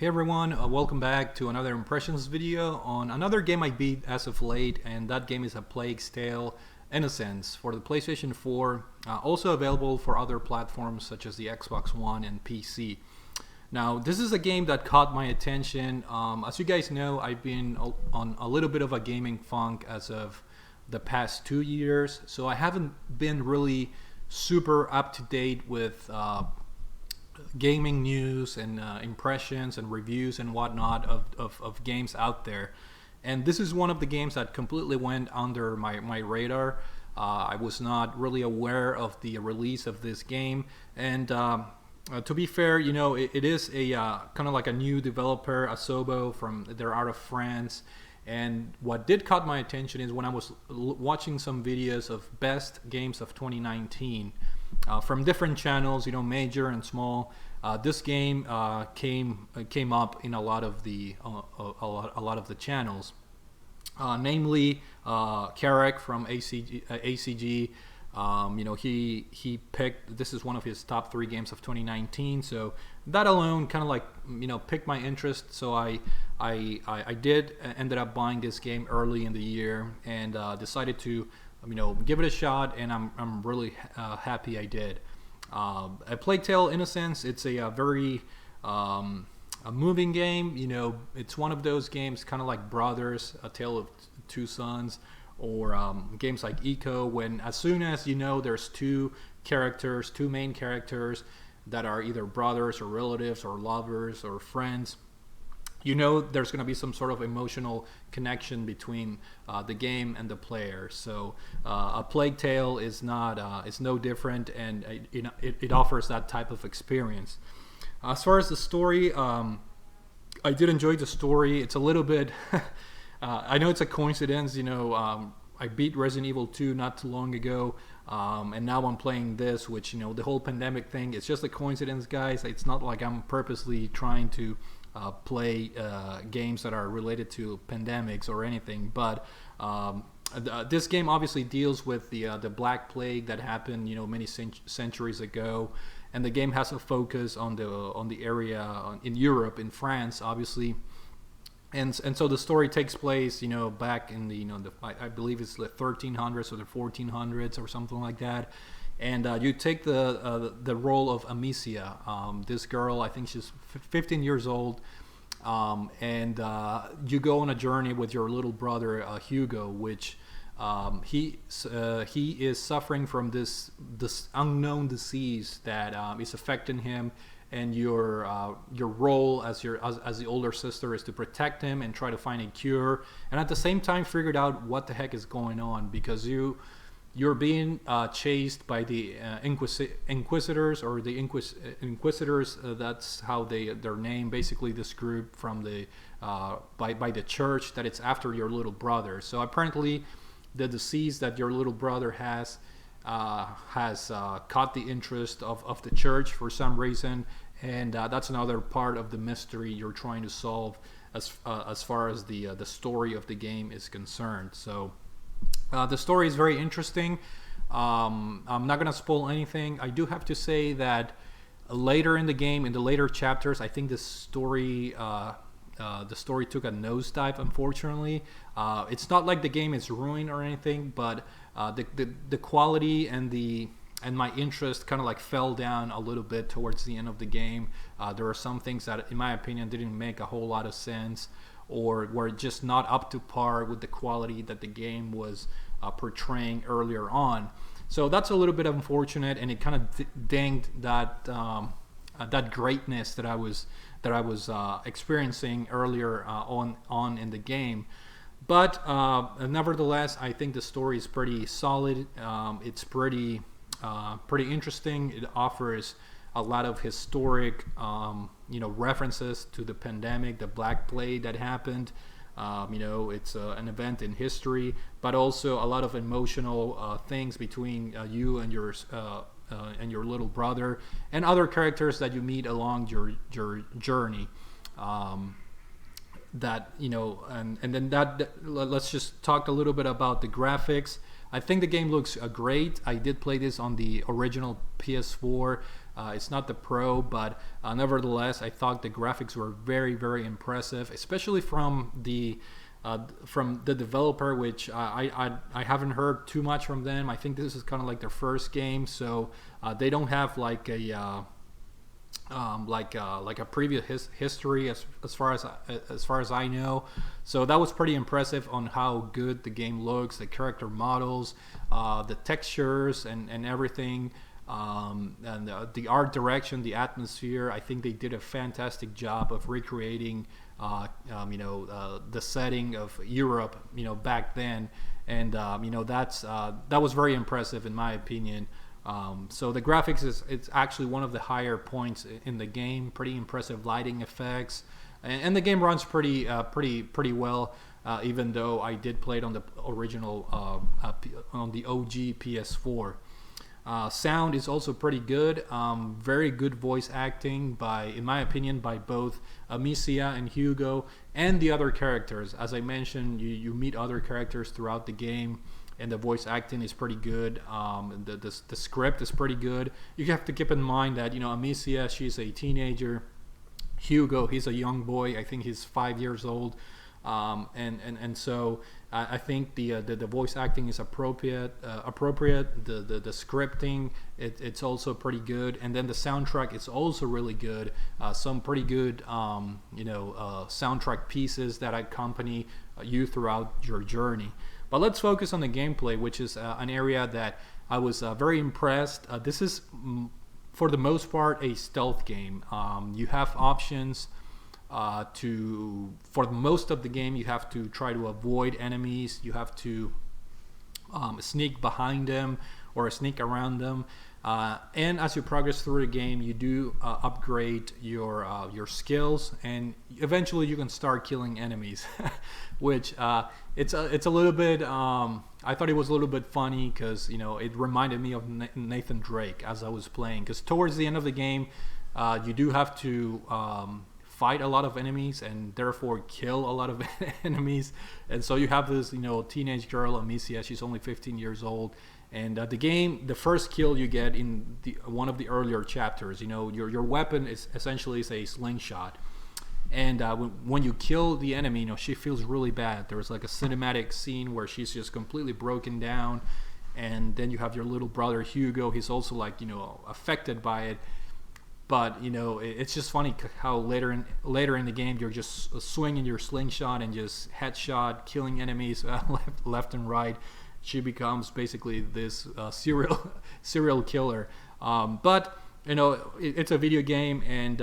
Hey everyone, welcome back to another impressions video on another game I beat as of late, and that game is A Plague's Tale: Innocence for the PlayStation 4, also available for other platforms such as the Xbox One and PC. Now, this is a game that caught my attention. As you guys know, I've been on a little bit of a gaming funk as of the past 2 years, so I haven't been really super up to date with gaming news and impressions and reviews and whatnot of games out there. And this is one of the games that completely went under my radar. I was not really aware of the release of this game, and to be fair, you know, it is a kind of like a new developer, Asobo, they're out of France. And what did caught my attention is when I was watching some videos of best games of 2019 from different channels, you know, major and small. This game came up in a lot of the channels, namely Karek from ACG. You know, he picked, this is one of his top 3 games of 2019, so that alone kind of like, you know, piqued my interest. So I ended up buying this game early in the year and decided to, you know, give it a shot, and I'm really happy I did. A Plague Tale: Innocence, it's a very a moving game. You know, it's one of those games kind of like Brothers, A Tale of Two Sons, or games like Eco, when as soon as you know there's two main characters that are either brothers or relatives or lovers or friends, you know there's going to be some sort of emotional connection between the game and the player. So A Plague Tale is no different, and it offers that type of experience. As far as the story, I did enjoy the story. It's a little bit I know it's a coincidence, you know, I beat Resident Evil 2 not too long ago, and now I'm playing this, which, you know, the whole pandemic thing, it's just a coincidence, guys. It's not like I'm purposely trying to play games that are related to pandemics or anything, but this game obviously deals with the Black Plague that happened, you know, many centuries ago, and the game has a focus on the area in Europe, in France, obviously. And so the story takes place, you know, back in the, you know, I believe it's the 1300s or the 1400s or something like that. And you take the role of Amicia, this girl. I think she's 15 years old, and you go on a journey with your little brother Hugo, which he is suffering from this unknown disease that is affecting him. And your role as the older sister is to protect him and try to find a cure, and at the same time figured out what the heck is going on, because you're being chased by the Inquisitors, or the Inquisitors. That's how their name, basically this group from the by the church, that it's after your little brother. So apparently, the disease that your little brother has caught the interest of the church for some reason, and that's another part of the mystery you're trying to solve as far as the story of the game is concerned. So the story is very interesting. I'm not gonna spoil anything. I do have to say that later in the game, in the later chapters, I think the story took a nosedive, unfortunately. It's not like the game is ruined or anything, but the quality and my interest kind of like fell down a little bit towards the end of the game. There are some things that, in my opinion, didn't make a whole lot of sense, or were just not up to par with the quality that the game was portraying earlier on. So that's a little bit unfortunate, and it kind of dinged that greatness that I was experiencing earlier on in the game. But nevertheless, I think the story is pretty solid. It's pretty interesting. It offers a lot of historic, you know, references to the pandemic, the Black Plague that happened. You know, it's an event in history, but also a lot of emotional things between you and your little brother, and other characters that you meet along your journey. That, you know, and then let's just talk a little bit about the graphics. I think the game looks great. I did play this on the original PS4. It's not the Pro, but nevertheless, I thought the graphics were very, very impressive, especially from the developer, which I haven't heard too much from them. I think this is kind of like their first game, so they don't have like a like a previous history as far as I know. So that was pretty impressive on how good the game looks, the character models, the textures, and everything. And the art direction, the atmosphere. I think they did a fantastic job of recreating, the setting of Europe, back then, and that was very impressive in my opinion. So the graphics it's actually one of the higher points in the game. Pretty impressive lighting effects, and the game runs pretty well. Even though I did play it on the original on the OG PS4. Sound is also pretty good. Very good voice acting in my opinion, by both Amicia and Hugo and the other characters. As I mentioned, you meet other characters throughout the game, and the voice acting is pretty good. The script is pretty good. You have to keep in mind that Amicia, she's a teenager. Hugo, he's a young boy. I think he's 5 years old. And so I think the voice acting is appropriate. The scripting it's also pretty good, and then the soundtrack is also really good. Some pretty good soundtrack pieces that accompany you throughout your journey. But let's focus on the gameplay, which is an area that I was very impressed. This is for the most part a stealth game. You have options. For most of the game, you have to try to avoid enemies. You have to sneak behind them or sneak around them. And as you progress through the game, you do upgrade your skills, and eventually you can start killing enemies, which it's a little bit. I thought it was a little bit funny because it reminded me of Nathan Drake as I was playing. Because towards the end of the game, you do have to fight a lot of enemies and therefore kill a lot of enemies. And so you have this teenage girl, Amicia. She's only 15 years old. And the first kill you get in one of the earlier chapters, your weapon is essentially a slingshot. And when you kill the enemy, she feels really bad. There's like a cinematic scene where she's just completely broken down. And then you have your little brother Hugo. He's also affected by it. But it's just funny how later in the game you're just swinging your slingshot and just headshot, killing enemies left and right. She becomes basically this serial killer. But it's a video game, and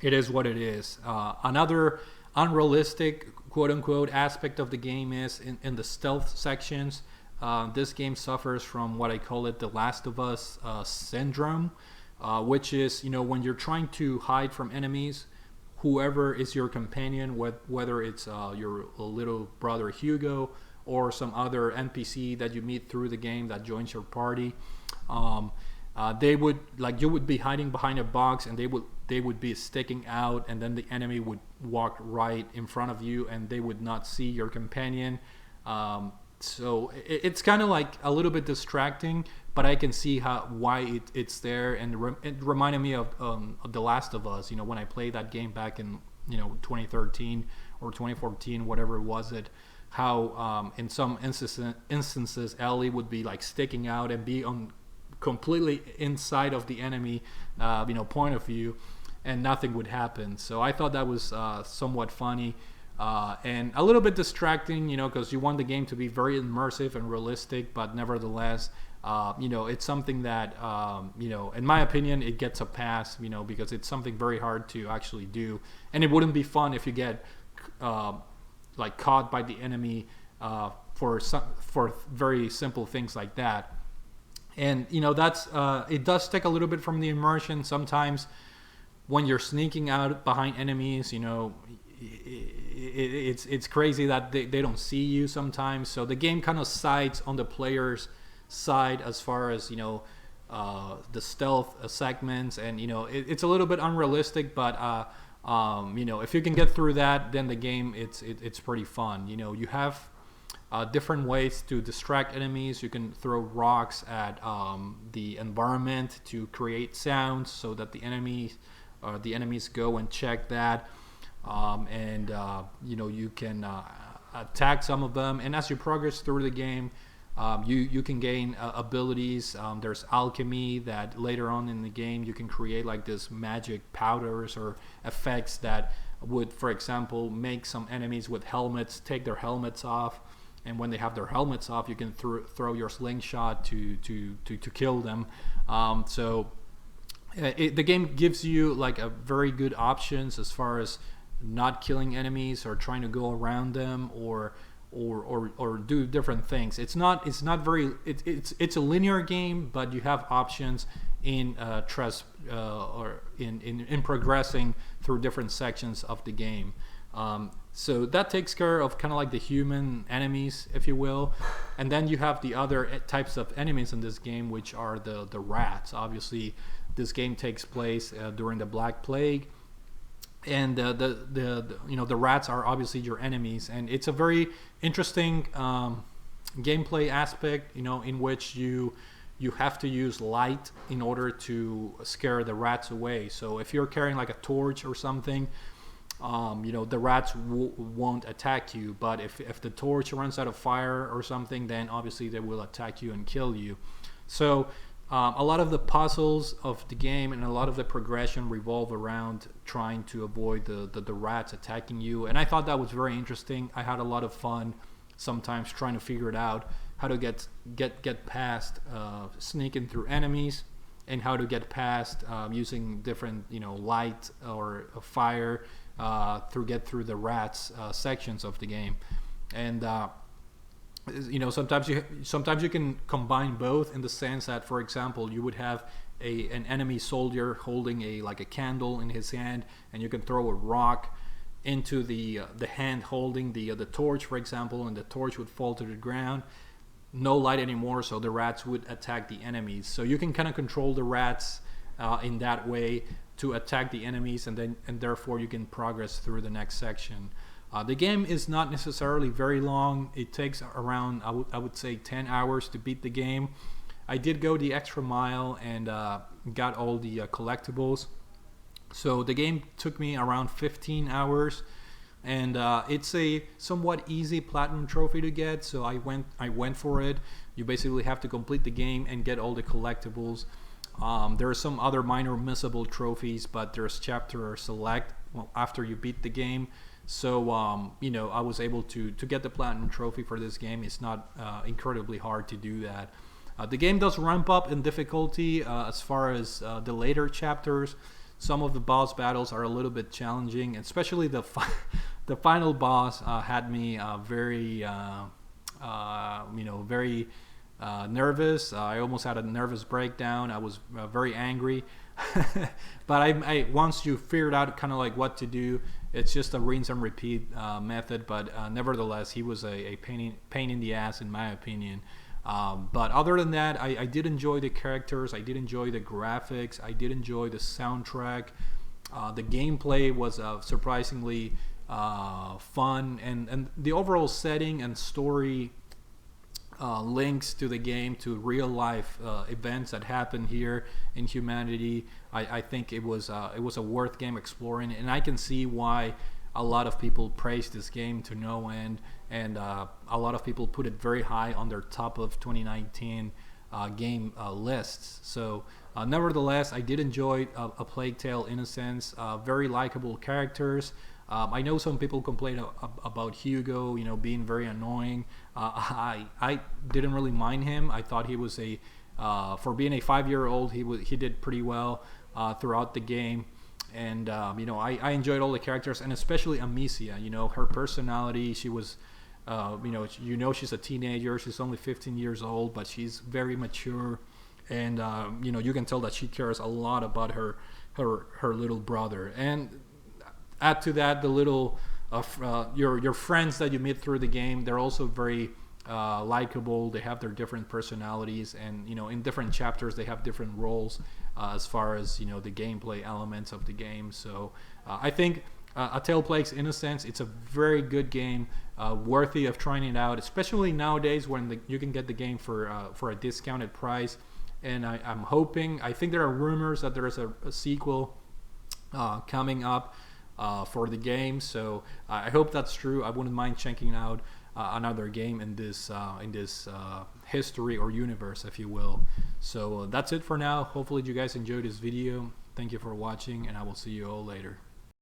it is what it is. Another unrealistic quote unquote aspect of the game is in the stealth sections. This game suffers from what I call it the Last of Us syndrome. Which is, when you're trying to hide from enemies, whoever is your companion, whether it's your little brother Hugo or some other NPC that you meet through the game that joins your party, you would be hiding behind a box, and they would be sticking out, and then the enemy would walk right in front of you, and they would not see your companion. So it's kind of like a little bit distracting, but I can see why it's there, and it reminded me of The Last of Us. When I played that game back in 2013 or 2014, whatever was it, how in some instances Ellie would be sticking out and be on completely inside of the enemy point of view, and nothing would happen. So I thought that was somewhat funny. And a little bit distracting, because you want the game to be very immersive and realistic, but nevertheless, it's something that, in my opinion, it gets a pass, because it's something very hard to actually do, and it wouldn't be fun if you get caught by the enemy for very simple things like that. And that's it does take a little bit from the immersion sometimes when you're sneaking out behind enemies. It's crazy that they don't see you sometimes. So the game kind of sides on the player's side as far as the stealth segments, and it's a little bit unrealistic, but if you can get through that, then the game it's pretty fun. You have different ways to distract enemies. You can throw rocks at the environment to create sounds so that the enemies go and check that. And you can attack some of them. And as you progress through the game, you can gain abilities. There's alchemy that later on in the game you can create like this magic powders or effects that would, for example, make some enemies with helmets take their helmets off. And when they have their helmets off, you can throw your slingshot to kill them. The game gives you like a very good options as far as not killing enemies or trying to go around them or do different things. It's a linear game, but you have options in progressing through different sections of the game. So that takes care of kind of like the human enemies, if you will. And then you have the other types of enemies in this game, which are the rats. Obviously, this game takes place during the Black Plague, and the rats are obviously your enemies. And it's a very interesting gameplay aspect, in which you have to use light in order to scare the rats away. So if you're carrying like a torch or something, the rats won't attack you. But if the torch runs out of fire or something, then obviously they will attack you and kill you. So a lot of the puzzles of the game and a lot of the progression revolve around trying to avoid the rats attacking you. And I thought that was very interesting. I had a lot of fun sometimes trying to figure it out, how to get past sneaking through enemies, and how to get past using different light or fire get through the rats sections of the game. And sometimes you can combine both, in the sense that, for example, you would have an enemy soldier holding a candle in his hand, and you can throw a rock into the hand holding the torch, for example, and the torch would fall to the ground. No light anymore, so the rats would attack the enemies. So you can kind of control the rats in that way to attack the enemies, and therefore you can progress through the next section. The game is not necessarily very long. It takes around, I would say, 10 hours to beat the game. I did go the extra mile and got all the collectibles. So the game took me around 15 hours, and it's a somewhat easy platinum trophy to get. So I went for it. You basically have to complete the game and get all the collectibles. There are some other minor missable trophies, but there's chapter select after you beat the game. So I was able to get the platinum trophy for this game. It's not incredibly hard to do that. The game does ramp up in difficulty as far as the later chapters. Some of the boss battles are a little bit challenging, especially the final boss had me very nervous. I almost had a nervous breakdown. I was very angry. But I once you figured out kind of like what to do, it's just a rinse and repeat method. But nevertheless, he was a pain in the ass, in my opinion. But other than that, I did enjoy the characters. I did enjoy the graphics. I did enjoy the soundtrack. The gameplay was surprisingly fun, and the overall setting and story links to the game, to real life events that happen here in humanity. I think it was a worth game exploring, and I can see why a lot of people praise this game to no end, and a lot of people put it very high on their top of 2019 game lists. So nevertheless, I did enjoy A Plague Tale: Innocence. Very likable characters. I know some people complain about Hugo, being very annoying. I didn't really mind him. I thought he was for being a 5-year-old, he did pretty well throughout the game. And I enjoyed all the characters, and especially Amicia. Her personality. She was, she's a teenager. She's only 15 years old, but she's very mature, and you can tell that she cares a lot about her little brother. And add to that the little your friends that you meet through the game. They're also very likable. They have their different personalities, and in different chapters they have different roles as far as the gameplay elements of the game. So I think A Tale Plague's Innocence. It's a very good game, worthy of trying it out, especially nowadays when you can get the game for a discounted price. And I'm hoping, I think there are rumors that there is a sequel coming up for the game, so I hope that's true. I wouldn't mind checking out another game in this history or universe, if you will. So that's it for now. Hopefully you guys enjoyed this video. Thank you for watching, and I will see you all later.